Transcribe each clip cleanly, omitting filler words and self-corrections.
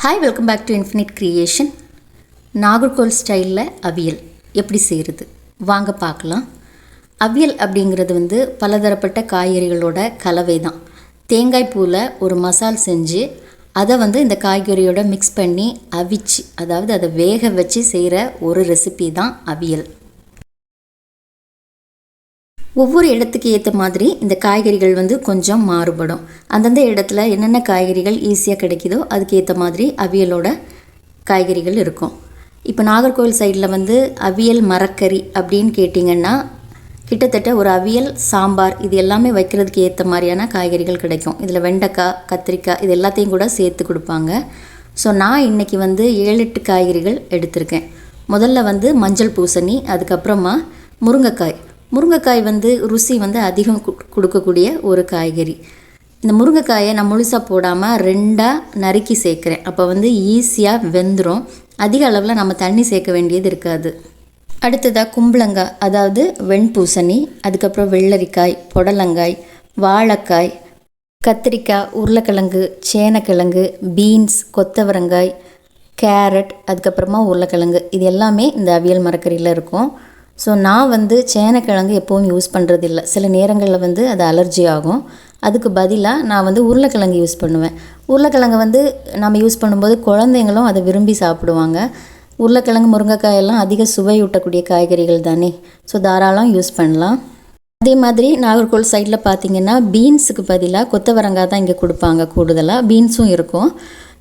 Hi, welcome back to infinite creation. Nagercoil ஸ்டைலில் அவியல் எப்படி செய்கிறது வாங்க பார்க்கலாம். அவியல் அப்படிங்கிறது பலதரப்பட்ட காய்கறிகளோட கலவை தான். தேங்காய் பூவில் ஒரு மசால் செஞ்சு அதை இந்த காய்கறியோட மிக்ஸ் பண்ணி அவிச்சு, அதாவது அதை வேக வச்சு செய்கிற ஒரு ரெசிபி தான் அவியல். ஒவ்வொரு இடத்துக்கு ஏற்ற மாதிரி இந்த காய்கறிகள் கொஞ்சம் மாறுபடும். அந்தந்த இடத்துல என்னென்ன காய்கறிகள் ஈஸியாக கிடைக்குதோ அதுக்கு ஏற்ற மாதிரி அவியலோட காய்கறிகள் இருக்கும். இப்போ நாகர்கோவில் சைடில் அவியல் மரக்கறி அப்படின்னு கேட்டிங்கன்னா கிட்டத்தட்ட ஒரு அவியல், சாம்பார் இது எல்லாமே வைக்கிறதுக்கு ஏற்ற மாதிரியான காய்கறிகள் கிடைக்கும். இதில் வெண்டைக்காய், கத்திரிக்காய் இது எல்லாத்தையும் கூட சேர்த்து கொடுப்பாங்க. ஸோ நான் இன்றைக்கி 7-8 காய்கறிகள் எடுத்திருக்கேன். முதல்ல மஞ்சள் பூசணி, அதுக்கப்புறமா முருங்கைக்காய். முருங்கைக்காய் ருசி அதிகம் கொடுக்கக்கூடிய ஒரு காய்கறி. இந்த முருங்கைக்காயை நான் முழுசாக போடாமல் 2ஆக நறுக்கி சேர்க்குறேன். அப்போ ஈஸியாக வெந்துடும். அதிக அளவில் நம்ம தண்ணி சேர்க்க வேண்டியது இருக்காது. அடுத்ததாக கும்பளங்காய், அதாவது வெண்பூசணி, அதுக்கப்புறம் வெள்ளரிக்காய், புடலங்காய், வாழைக்காய், கத்திரிக்காய், உருளைக்கிழங்கு, சேனக்கிழங்கு, பீன்ஸ், கொத்தவரங்காய், கேரட், அதுக்கப்புறமா உருளைக்கிழங்கு இது எல்லாமே இந்த அவியல் மரக்கறியில் இருக்கும். ஸோ நான் சேனக்கிழங்கு எப்போவும் யூஸ் பண்ணுறதில்ல. சில நேரங்களில் அது அலர்ஜி ஆகும். அதுக்கு பதிலாக நான் உருளைக்கிழங்கு யூஸ் பண்ணுவேன். உருளைக்கிழங்கு நம்ம யூஸ் பண்ணும்போது குழந்தைங்களும் அதை விரும்பி சாப்பிடுவாங்க. உருளைக்கிழங்கு, முருங்கைக்காயெல்லாம் அதிக சுவையூட்டக்கூடிய காய்கறிகள் தானே. ஸோ தாராளம் யூஸ் பண்ணலாம். அதே மாதிரி நாகர்கோவில் சைடில் பார்த்திங்கன்னா பீன்ஸுக்கு பதிலாக கொத்தவரங்காய் தான் இங்கே கொடுப்பாங்க. கூடுதலாக பீன்ஸும் இருக்கும்.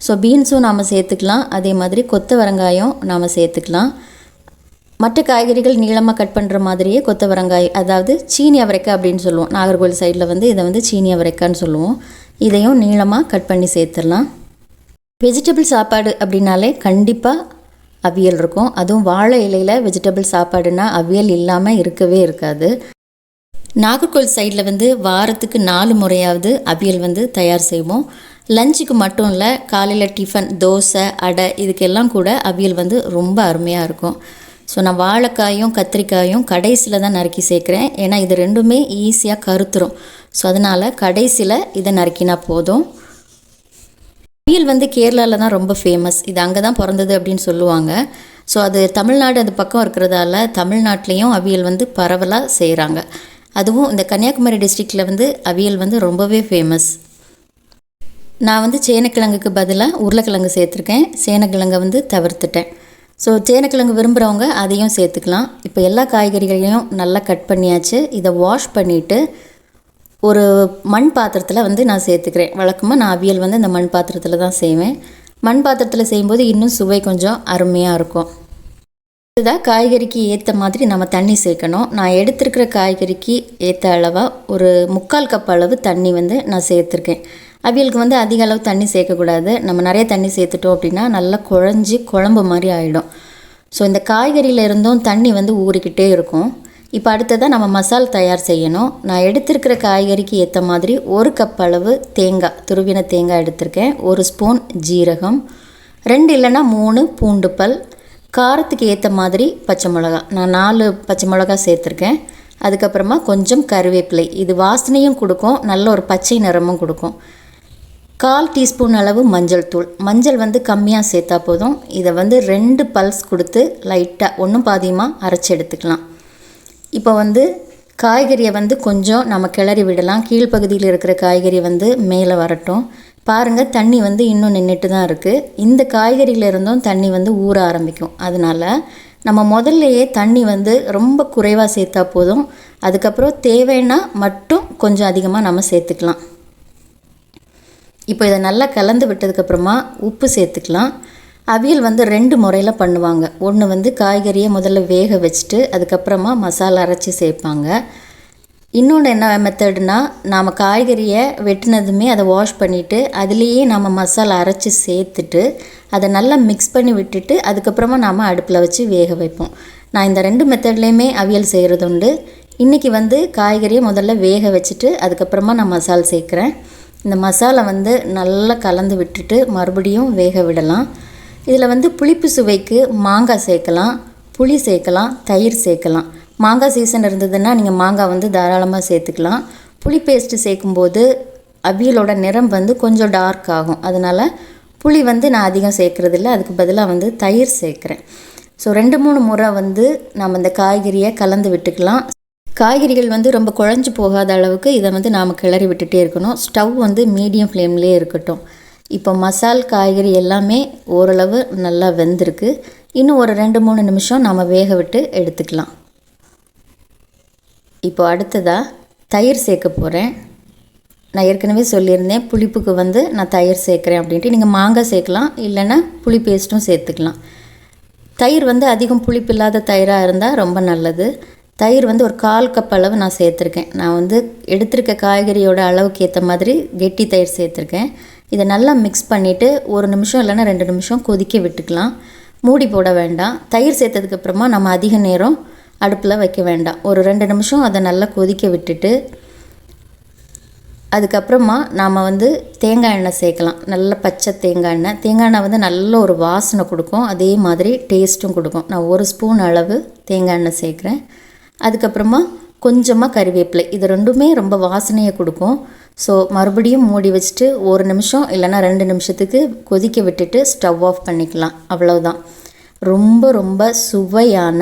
ஸோ பீன்ஸும் நாம் சேர்த்துக்கலாம். அதே மாதிரி கொத்தவரங்காயும் நாம் சேர்த்துக்கலாம். மற்ற காய்கறிகள் நீளமாக கட் பண்ணுற மாதிரியே கொத்தவரங்காய், அதாவது சீனி அவரைக்காய் அப்படின்னு சொல்லுவோம். நாகர்கோவில் சைடில் இதை சீனி அவரைக்கான்னு சொல்லுவோம். இதையும் நீளமாக கட் பண்ணி சேர்த்துடலாம். வெஜிடபிள் சாப்பாடு அப்படின்னாலே கண்டிப்பாக அவியல் இருக்கும். அதுவும் வாழை இலையில் வெஜிடபிள் சாப்பாடுனா அவியல் இல்லாமல் இருக்கவே இருக்காது. நாகர்கோவில் சைடில் வாரத்துக்கு 4 முறையாவது அவியல் தயார் செய்வோம். லஞ்சுக்கு மட்டும் இல்லை, காலையில் டிஃபன், தோசை, அடை இதுக்கெல்லாம் கூட அவியல் ரொம்ப அருமையாக இருக்கும். ஸோ நான் வாழைக்காயும் கத்திரிக்காயும் கடைசியில் தான் நறுக்கி சேர்க்குறேன். ஏன்னா இது ரெண்டுமே ஈஸியாக கருத்துரும். ஸோ அதனால் கடைசியில் இதை நறுக்கினா போதும். அவியல் கேரளாவில் தான் ரொம்ப ஃபேமஸ். இது அங்கே தான் பிறந்தது அப்படின்னு சொல்லுவாங்க. ஸோ அது தமிழ்நாடு அது பக்கம் இருக்கிறதால தமிழ்நாட்டிலையும் அவியல் பரவலாக செய்கிறாங்க. அதுவும் இந்த கன்னியாகுமரி டிஸ்ட்ரிக்டில் அவியல் ரொம்பவே ஃபேமஸ். நான் சேனக்கிழங்குக்கு பதிலாக உருளைக்கிழங்கு சேர்த்துருக்கேன். சேனக்கிழங்கை தவிர்த்துட்டேன். ஸோ சேனக்கிழங்கு விரும்புகிறவங்க அதையும் சேர்த்துக்கலாம். இப்போ எல்லா காய்கறிகளையும் நல்லா கட் பண்ணியாச்சு. இதை வாஷ் பண்ணிவிட்டு ஒரு மண் பாத்திரத்தில் நான் சேர்த்துக்கிறேன். வழக்கமாக நான் அவியல் இந்த மண் பாத்திரத்தில் தான் செய்வேன். மண் பாத்திரத்தில் செய்யும்போது இன்னும் சுவை கொஞ்சம் அருமையாக இருக்கும். இதுதான் காய்கறிக்கு ஏற்ற மாதிரி நம்ம தண்ணி சேர்க்கணும். நான் எடுத்துருக்கிற காய்கறிக்கு ஏற்ற அளவாக ஒரு 3/4 கப் அளவு தண்ணி நான் சேர்த்துருக்கேன். அவியலுக்கு அதிக அளவு தண்ணி சேர்க்கக்கூடாது. நம்ம நிறைய தண்ணி சேர்த்துட்டோம் அப்படின்னா நல்லா குழஞ்சி குழம்பு மாதிரி ஆகிடும். ஸோ இந்த காய்கறியில் இருந்தும் தண்ணி ஊறிக்கிட்டே இருக்கும். இப்போ அடுத்ததாக நம்ம மசால் தயார் செய்யணும். நான் எடுத்திருக்கிற காய்கறிக்கு ஏற்ற மாதிரி 1 கப் அளவு தேங்காய், துருவின தேங்காய் எடுத்திருக்கேன். 1 ஸ்பூன் ஜீரகம், 2 இல்லைன்னா 3 பூண்டு பல், காரத்துக்கு ஏற்ற மாதிரி பச்சை மிளகா, நான் 4 பச்சை மிளகா சேர்த்துருக்கேன். அதுக்கப்புறமா கொஞ்சம் கருவேப்பிலை, இது வாசனையும் கொடுக்கும், நல்ல ஒரு பச்சை நிறமும் கொடுக்கும். 1/4 டீஸ்பூன் அளவு மஞ்சள் தூள். மஞ்சள் கம்மியாக சேர்த்தா போதும். இதை 2 பல்ஸ் கொடுத்து லைட்டாக ஒன்றும் பாதியமாக அரைச்சி எடுத்துக்கலாம். இப்போ காய்கறியை கொஞ்சம் நம்ம கிளறி விடலாம். கீழ்ப்பகுதியில் இருக்கிற காய்கறி மேலே வரட்டும். பாருங்கள், தண்ணி இன்னும் நின்றுட்டு தான் இருக்குது. இந்த காய்கறியில் இருந்தும் தண்ணி ஊற ஆரம்பிக்கும். அதனால் நம்ம முதல்லையே தண்ணி ரொம்ப குறைவாக சேர்த்தா போதும். அதுக்கப்புறம் தேவைன்னா மட்டும் கொஞ்சம் அதிகமாக நம்ம சேர்த்துக்கலாம். இப்போ இதை நல்லா கலந்து விட்டதுக்கப்புறமா உப்பு சேர்த்துக்கலாம். அவியல் 2 முறையில் பண்ணுவாங்க. ஒன்று காய்கறியை முதல்ல வேக வச்சுட்டு அதுக்கப்புறமா மசாலா அரைச்சி சேர்ப்பாங்க. இன்னொன்று என்ன மெத்தடுனா, நாம் காய்கறியை வெட்டினதுமே அதை வாஷ் பண்ணிவிட்டு அதுலேயே நம்ம மசாலா அரைச்சி சேர்த்துட்டு அதை நல்லா மிக்ஸ் பண்ணி விட்டுட்டு அதுக்கப்புறமா நாம் அடுப்பில் வச்சு வேக வைப்போம். நான் இந்த 2 மெத்தட்லேயுமே அவியல் செய்கிறது உண்டு. இன்றைக்கி காய்கறியை முதல்ல வேக வச்சுட்டு அதுக்கப்புறமா நான் மசாலா சேர்க்குறேன். இந்த மசாலா நல்லா கலந்து விட்டுட்டு மறுபடியும் வேக விடலாம். இதில் புளிப்பு சுவைக்கு மாங்காய் சேர்க்கலாம், புளி சேர்க்கலாம், தயிர் சேர்க்கலாம். மாங்காய் சீசன் இருந்ததுன்னா நீங்கள் மாங்காய் தாராளமாக சேர்த்துக்கலாம். புளி பேஸ்ட்டு சேர்க்கும்போது அவியலோட நிறம் கொஞ்சம் டார்க் ஆகும். அதனால் புளி வந்து நான் அதிகம் சேர்க்குறதில்ல, அதுக்கு பதிலாக வந்து தயிர் சேர்க்குறேன். ஸோ 2-3 முறை வந்து நம்ம இந்த காய்கறியை கலந்து விட்டுக்கலாம். காய்கறிகள் வந்து ரொம்ப குழஞ்சி போகாத அளவுக்கு இதை வந்து நாம் கிளறி விட்டுட்டே இருக்கணும். ஸ்டவ் வந்து மீடியம் ஃப்ளேம்லேயே இருக்கட்டும். இப்போ மசால் காய்கறி எல்லாமே ஓரளவு நல்லா வெந்திருக்கு. இன்னும் ஒரு 2-3 நிமிஷம் நம்ம வேக விட்டு எடுத்துக்கலாம். இப்போ அடுத்ததாக தயிர் சேர்க்க போகிறேன். நான் ஏற்கனவே சொல்லியிருந்தேன் புளிப்புக்கு வந்து நான் தயிர் சேர்க்குறேன் அப்படின்ட்டு. நீங்கள் மாங்காய் சேர்க்கலாம், இல்லைன்னா புளி பேஸ்ட்டும் சேர்த்துக்கலாம். தயிர் வந்து அதிகம் புளிப்பு இல்லாத தயிராக இருந்தால் ரொம்ப நல்லது. தயிர் வந்து ஒரு 1/4 கப் அளவு நான் சேர்த்துருக்கேன். நான் வந்து எடுத்திருக்க காய்கறியோட அளவுக்கு ஏற்ற மாதிரி கெட்டி தயிர் சேர்த்துருக்கேன். இதை நல்லா மிக்ஸ் பண்ணிவிட்டு 1 நிமிஷம் இல்லைன்னா 2 நிமிஷம் கொதிக்க விட்டுக்கலாம். மூடி போட வேண்டாம். தயிர் சேர்த்ததுக்கப்புறமா நம்ம அதிக நேரம் அடுப்பில் வைக்க வேண்டாம். ஒரு 2 நிமிஷம் அதை நல்லா கொதிக்க விட்டுட்டு அதுக்கப்புறமா நாம் வந்து தேங்காய் எண்ணெய் சேர்க்கலாம். நல்ல பச்சை தேங்காய் எண்ணெய். தேங்காய் எண்ணெய் வந்து நல்ல ஒரு வாசனை கொடுக்கும், அதே மாதிரி டேஸ்ட்டும் கொடுக்கும். நான் 1 ஸ்பூன் அளவு தேங்காய் எண்ணெய் சேர்க்குறேன். அதுக்கப்புறமா கொஞ்சமாக கறிவேப்பிலை. இது ரெண்டுமே ரொம்ப வாசனையை கொடுக்கும். ஸோ மறுபடியும் மூடி வச்சுட்டு 1 நிமிஷம் இல்லைன்னா 2 நிமிஷத்துக்கு கொதிக்க விட்டுட்டு ஸ்டவ் ஆஃப் பண்ணிக்கலாம். அவ்வளோதான். ரொம்ப ரொம்ப சுவையான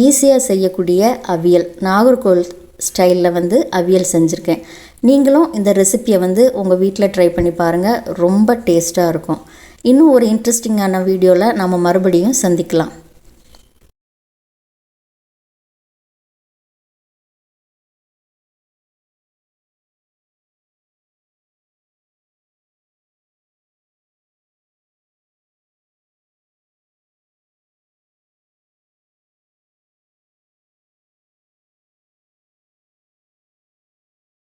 ஈஸியாக செய்யக்கூடிய அவியல், நாகர்கோவில் ஸ்டைலில் வந்து அவியல் செஞ்சுருக்கேன். நீங்களும் இந்த ரெசிப்பியை வந்து உங்கள் வீட்டில் ட்ரை பண்ணி பாருங்கள். ரொம்ப டேஸ்ட்டாக இருக்கும். இன்னும் ஒரு இன்ட்ரெஸ்டிங்கான வீடியோவில் நாம் மறுபடியும் சந்திக்கலாம்.